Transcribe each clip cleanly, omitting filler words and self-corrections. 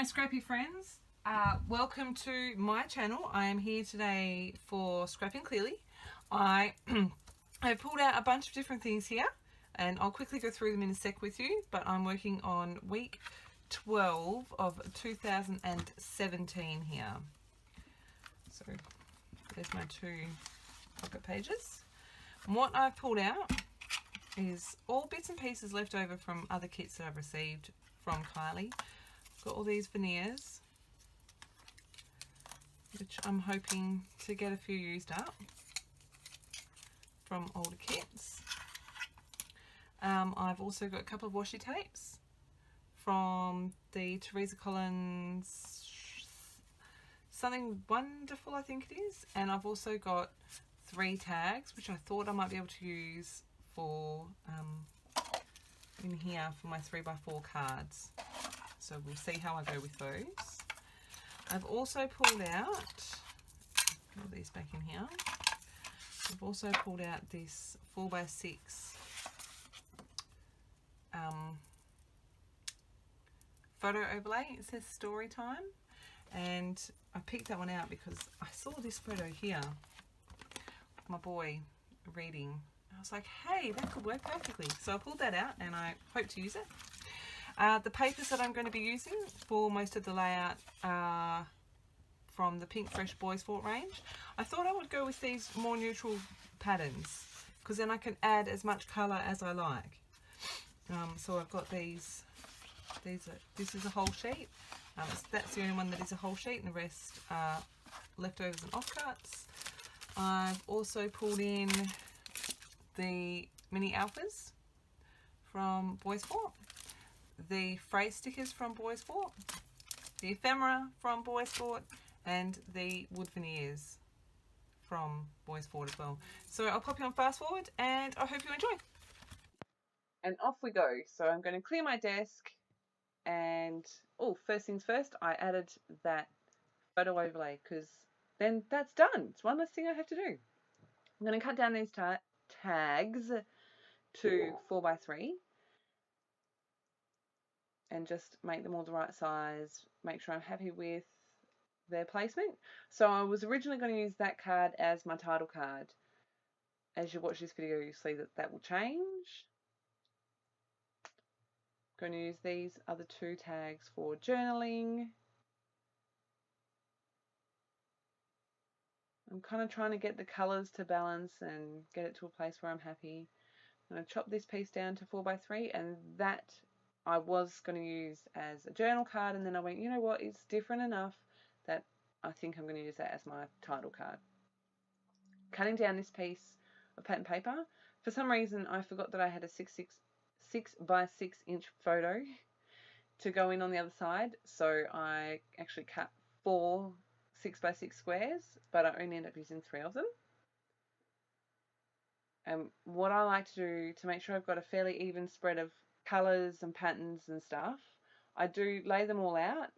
my scrappy friends, welcome to my channel. I am here today for Scrapping Clearly. I have pulled out a bunch of different things here and I'll quickly go through them in a sec with you, but I'm working on week 12 of 2017 here. So there's my two pocket pages. And what I've pulled out is all bits and pieces left over from other kits that I've received from Kylie. Got all these veneers, which I'm hoping to get a few used up from older kits. I've also got a couple of washi tapes from the Teresa Collins Something Wonderful, I think it is, and I've also got 3 tags which I thought I might be able to use for in here for my 3x4 cards. So we'll see how I go with those. I've also pulled out, put these back in here. I've also pulled out this 4x6 photo overlay. It says story time, and I picked that one out because I saw this photo here of my boy reading. I was like, hey, that could work perfectly. So I pulled that out and I hope to use it. The papers that I'm going to be using for most of the layout are from the Pink Fresh Boys Fort range. I thought I would go with these more neutral patterns because then I can add as much colour as I like. So I've got these this is a whole sheet. That's the only one that is a whole sheet, and the rest are leftovers and offcuts. I've also pulled in the mini alphas from Boys Fort, the phrase stickers from Boys Fort, the ephemera from Boys Fort, and the wood veneers from Boys Fort as well. So I'll pop you on fast forward and I hope you enjoy. And off we go. So I'm going to clear my desk and, oh, first things first, I added that photo overlay because then that's done. It's one less thing I have to do. I'm going to cut down these tags to 4x3 and just make them all the right size, make sure I'm happy with their placement. So I was originally going to use that card as my title card. As you watch this video, you'll see that that will change. I'm going to use these other 2 tags for journaling. I'm kind of trying to get the colours to balance and get it to a place where I'm happy. I'm going to chop this piece down to 4x3, and that I was going to use as a journal card, and then I went, you know what, it's different enough that I think I'm going to use that as my title card. Cutting down this piece of pattern paper, for some reason I forgot that I had a 6x6 inch photo to go in on the other side, so I actually cut 4 6x6 squares, but I only ended up using 3 of them. And what I like to do to make sure I've got a fairly even spread of colours and patterns and stuff, I do lay them all out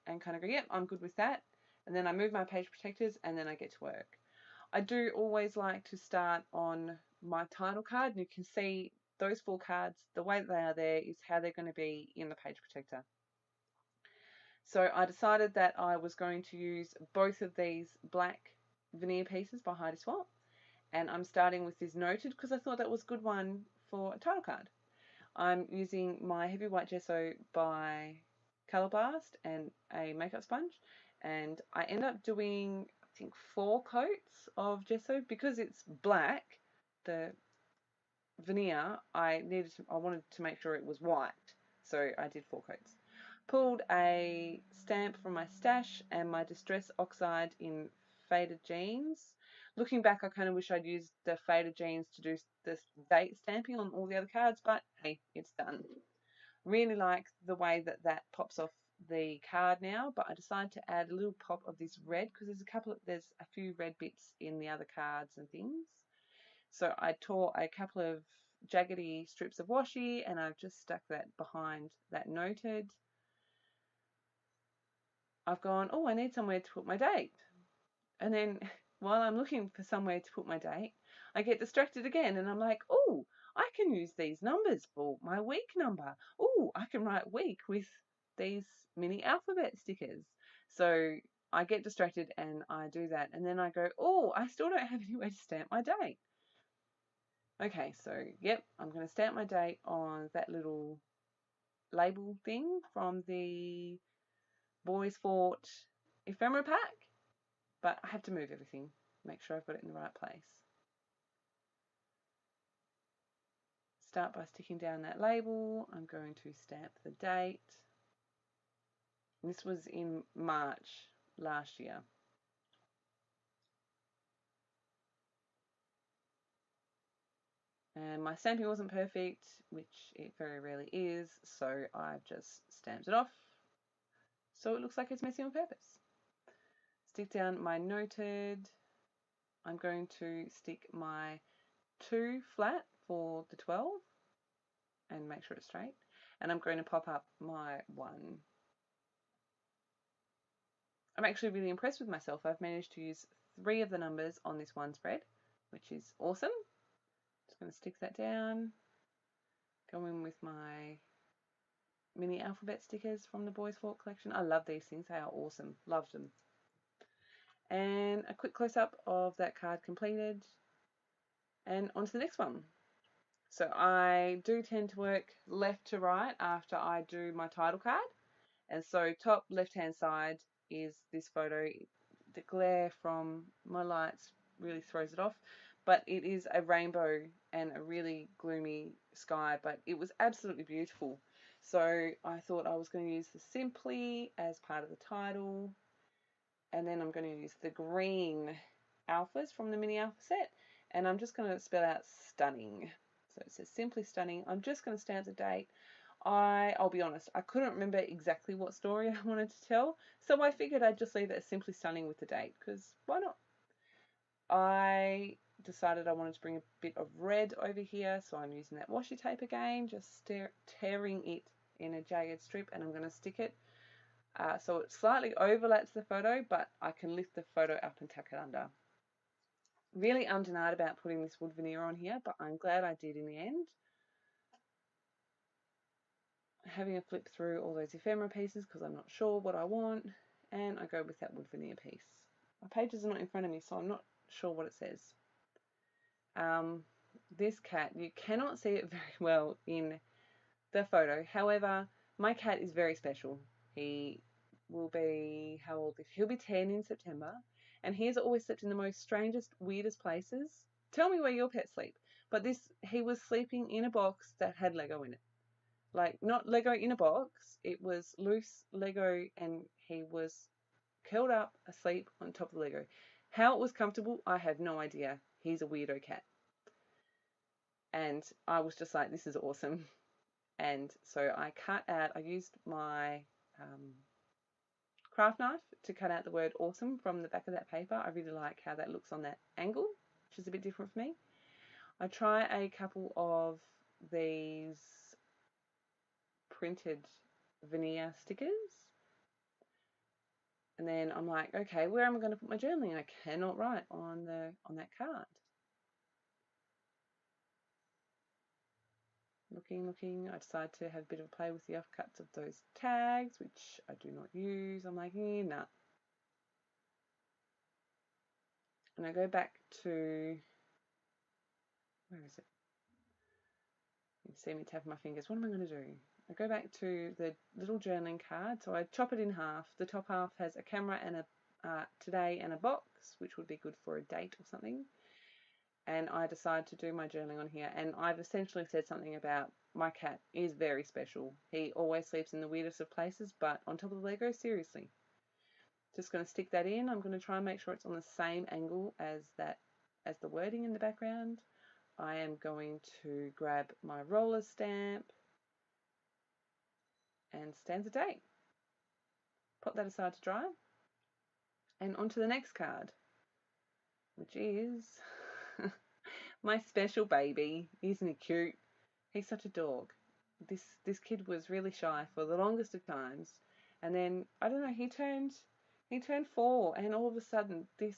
and kind of go, yep, I'm good with that. And then I move my page protectors and then I get to work. I do always like to start on my title card, and you can see those 4 cards, the way that they are there is how they're going to be in the page protector. So I decided that I was going to use both of these black veneer pieces by Heidi Swap. And I'm starting with this noted because I thought that was a good one for a title card. I'm using my heavy white gesso by Colour Blast and a makeup sponge, and I end up doing, I think, 4 coats of gesso because it's black. The veneer I wanted to make sure it was white, so I did 4 coats. Pulled a stamp from my stash and my Distress Oxide in Faded Jeans. Looking back, I kind of wish I'd used the Faded Jeans to do the date stamping on all the other cards, but hey, it's done. Really like the way that that pops off the card now, but I decided to add a little pop of this red because there's a few red bits in the other cards and things. So I tore a couple of jaggedy strips of washi and I've just stuck that behind that noted. I've gone, oh, I need somewhere to put my date. And then while I'm looking for somewhere to put my date, I get distracted again and I'm like, oh, I can use these numbers for my week number. Oh, I can write week with these mini alphabet stickers. So I get distracted and I do that. And then I go, oh, I still don't have any way to stamp my date. Okay, so yep, I'm going to stamp my date on that little label thing from the Boys Fort ephemera pack. But I have to move everything, make sure I've got it in the right place. Start by sticking down that label. I'm going to stamp the date. This was in March last year. And my stamping wasn't perfect, which it very rarely is, so I've just stamped it off so it looks like it's messy on purpose. Stick down my noted. I'm going to stick my 2 flat for the 12 and make sure it's straight. And I'm going to pop up my 1. I'm actually really impressed with myself. I've managed to use 3 of the numbers on this one spread, which is awesome. Just going to stick that down. Go in with my mini alphabet stickers from the Boys Fort collection. I love these things. They are awesome. Loved them. And a quick close-up of that card completed. And on to the next one. So I do tend to work left to right after I do my title card. And so top left-hand side is this photo. The glare from my lights really throws it off. But it is a rainbow and a really gloomy sky, but it was absolutely beautiful. So I thought I was going to use the Simply as part of the title. And then I'm going to use the green alphas from the mini alpha set. And I'm just going to spell out stunning. So it says Simply Stunning. I'm just going to stamp the date. I'll be honest, I couldn't remember exactly what story I wanted to tell. So I figured I'd just leave it as Simply Stunning with the date, because why not? I decided I wanted to bring a bit of red over here, so I'm using that washi tape again, just tearing it in a jagged strip, and I'm going to stick it so it slightly overlaps the photo, but I can lift the photo up and tuck it under. Really undenied about putting this wood veneer on here, but I'm glad I did in the end. Having a flip through all those ephemera pieces because I'm not sure what I want, and I go with that wood veneer piece. My pages are not in front of me, so I'm not sure what it says. This cat, you cannot see it very well in the photo. However, my cat is very special. He will be, how old? He'll be 10 in September, and he has always slept in the most strangest, weirdest places. Tell me where your pets sleep. But he was sleeping in a box that had Lego in it. Like, not Lego in a box, it was loose Lego, and he was curled up asleep on top of the Lego. How it was comfortable, I have no idea. He's a weirdo cat. And I was just like, this is awesome. And so I used my craft knife to cut out the word awesome from the back of that paper. I really like how that looks on that angle, which is a bit different for me. I try a couple of these printed veneer stickers. And then I'm like, okay, where am I going to put my journaling? I cannot write on that card. Looking, I decide to have a bit of a play with the offcuts of those tags, which I do not use. I'm like, nah. And I go back to, where is it? You see me tapping my fingers. What am I going to do? I go back to the little journaling card. So I chop it in half. The top half has a camera and a today and a box, which would be good for a date or something. And I decide to do my journaling on here. And I've essentially said something about my cat is very special. He always sleeps in the weirdest of places, but on top of the Lego, seriously. Just going to stick that in. I'm going to try and make sure it's on the same angle as the wording in the background. I am going to grab my roller stamp and stamp the date. Put that aside to dry. And on to the next card, which is my special baby. Isn't he cute? He's such a dog. This kid was really shy for the longest of times, and then I don't know, he turned 4, and all of a sudden this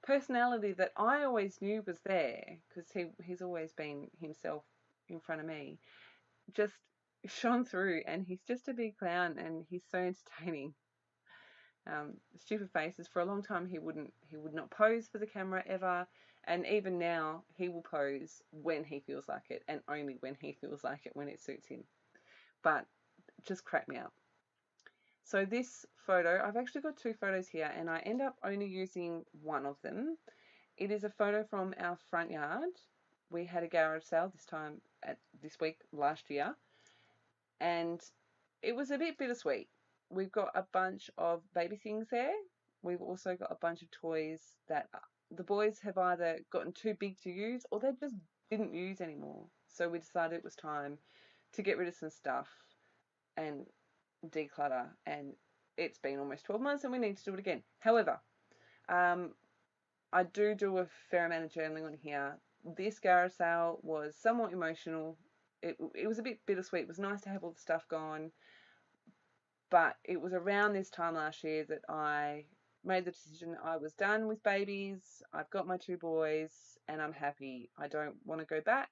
personality that I always knew was there, because he's always been himself in front of me, just shone through, and he's just a big clown, and he's so entertaining. Stupid faces. For a long time, he would not pose for the camera ever, and even now he will pose when he feels like it, and only when he feels like it, when it suits him. But just crack me up. So this photo, I've actually got two photos here, and I end up only using one of them. It is a photo from our front yard. We had a garage sale this week last year, and it was a bit bittersweet. We've got a bunch of baby things there. We've also got a bunch of toys that the boys have either gotten too big to use or they just didn't use anymore. So we decided it was time to get rid of some stuff and declutter. And it's been almost 12 months and we need to do it again. However, I do a fair amount of journaling on here. This garage sale was somewhat emotional. It was a bit bittersweet. It was nice to have all the stuff gone. But it was around this time last year that I made the decision I was done with babies. I've got my two boys and I'm happy. I don't want to go back.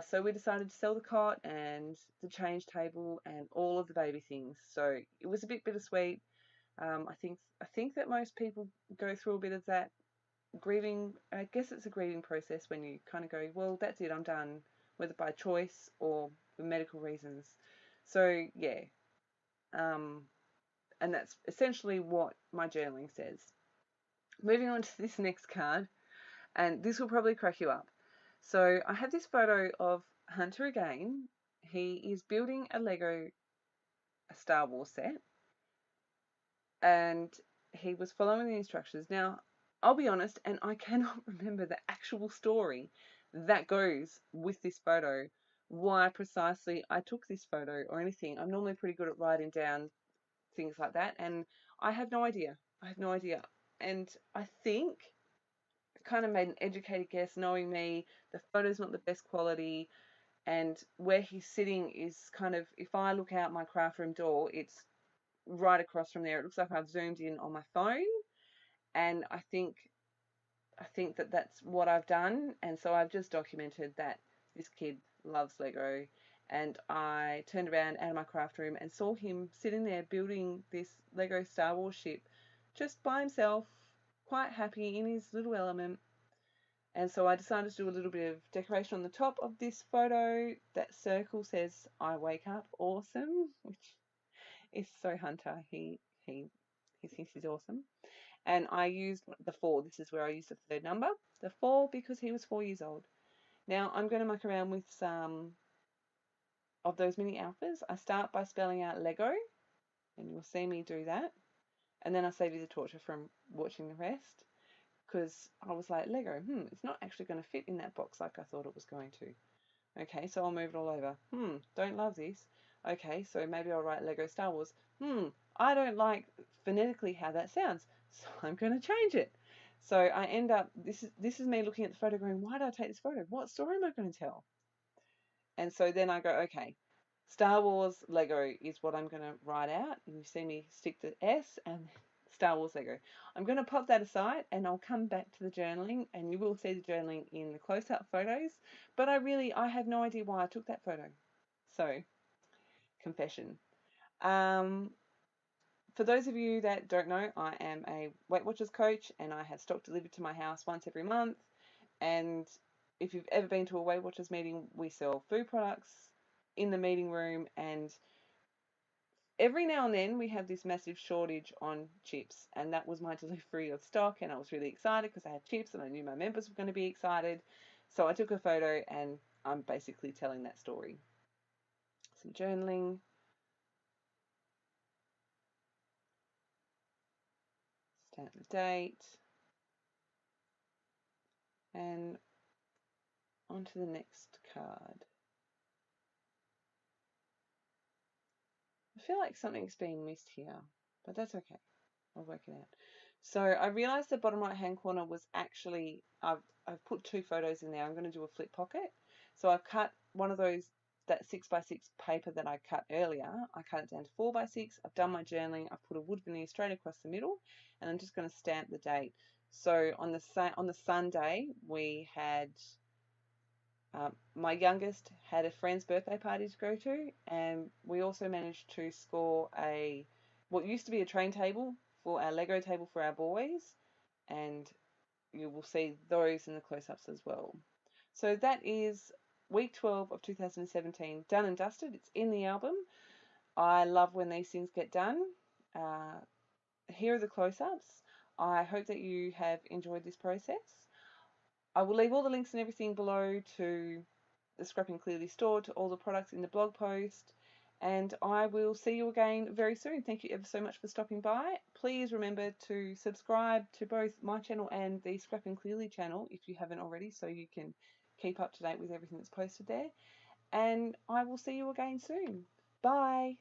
So we decided to sell the cot and the change table and all of the baby things. So it was a bit bittersweet. I think that most people go through a bit of that grieving. I guess it's a grieving process when you kind of go, well, that's it, I'm done, whether by choice or for medical reasons. So yeah, and that's essentially what my journaling says. Moving on to this next card, and this will probably crack you up. So I have this photo of Hunter again. He is building a Star Wars set, and he was following the instructions. Now, I'll be honest, and I cannot remember the actual story that goes with this photo, why precisely I took this photo or anything. I'm normally pretty good at writing down things like that, and I have no idea. I have no idea. And I think I kind of made an educated guess, knowing me, the photo's not the best quality, and where he's sitting is kind of, if I look out my craft room door, it's right across from there. It looks like I've zoomed in on my phone, and I think that that's what I've done, and so I've just documented that this kid loves Lego, and I turned around out of my craft room and saw him sitting there building this Lego Star Wars ship just by himself, quite happy in his little element. And so I decided to do a little bit of decoration on the top of this photo. That circle says, "I wake up awesome," which is so Hunter. He thinks he's awesome. And I used the 4. This is where I used the third number. The 4 because he was 4 years old. Now I'm going to muck around with some of those mini alphas. I start by spelling out Lego, and you'll see me do that. And then I save you the torture from watching the rest, because I was like, Lego, it's not actually going to fit in that box like I thought it was going to. Okay, so I'll move it all over. Don't love this. Okay, so maybe I'll write Lego Star Wars. I don't like phonetically how that sounds, so I'm going to change it. So I end up, this is me looking at the photo going, why did I take this photo? What story am I going to tell? And so then I go, okay, Star Wars Lego is what I'm going to write out. And you see me stick the S and Star Wars Lego. I'm going to pop that aside and I'll come back to the journaling, and you will see the journaling in the close-up photos. But I have no idea why I took that photo. So, confession. For those of you that don't know, I am a Weight Watchers coach, and I have stock delivered to my house once every month. And if you've ever been to a Weight Watchers meeting, we sell food products in the meeting room, and every now and then we have this massive shortage on chips, and that was my delivery of stock, and I was really excited because I had chips and I knew my members were going to be excited. So I took a photo and I'm basically telling that story. Some journaling. Stamp the date. And on to the next card. I feel like something's being missed here, but that's okay. I'll work it out. So I realized the bottom right hand corner was actually, I've put 2 photos in there. I'm going to do a flip pocket. So I've cut one of those, that 6x6 paper that I cut earlier. I cut it down to 4x6. I've done my journaling. I've put a wood veneer straight across the middle, and I'm just going to stamp the date. So on the Sunday we had My youngest had a friend's birthday party to go to, and we also managed to score what used to be a train table for our Lego table for our boys, and you will see those in the close-ups as well. So that is week 12 of 2017 done and dusted. It's in the album. I love when these things get done. Uh, Here are the close-ups. I hope that you have enjoyed this process. I will leave all the links and everything below to the Scrapping Clearly store, to all the products in the blog post, and I will see you again very soon. Thank you ever so much for stopping by. Please remember to subscribe to both my channel and the Scrapping Clearly channel if you haven't already, so you can keep up to date with everything that's posted there. And I will see you again soon. Bye.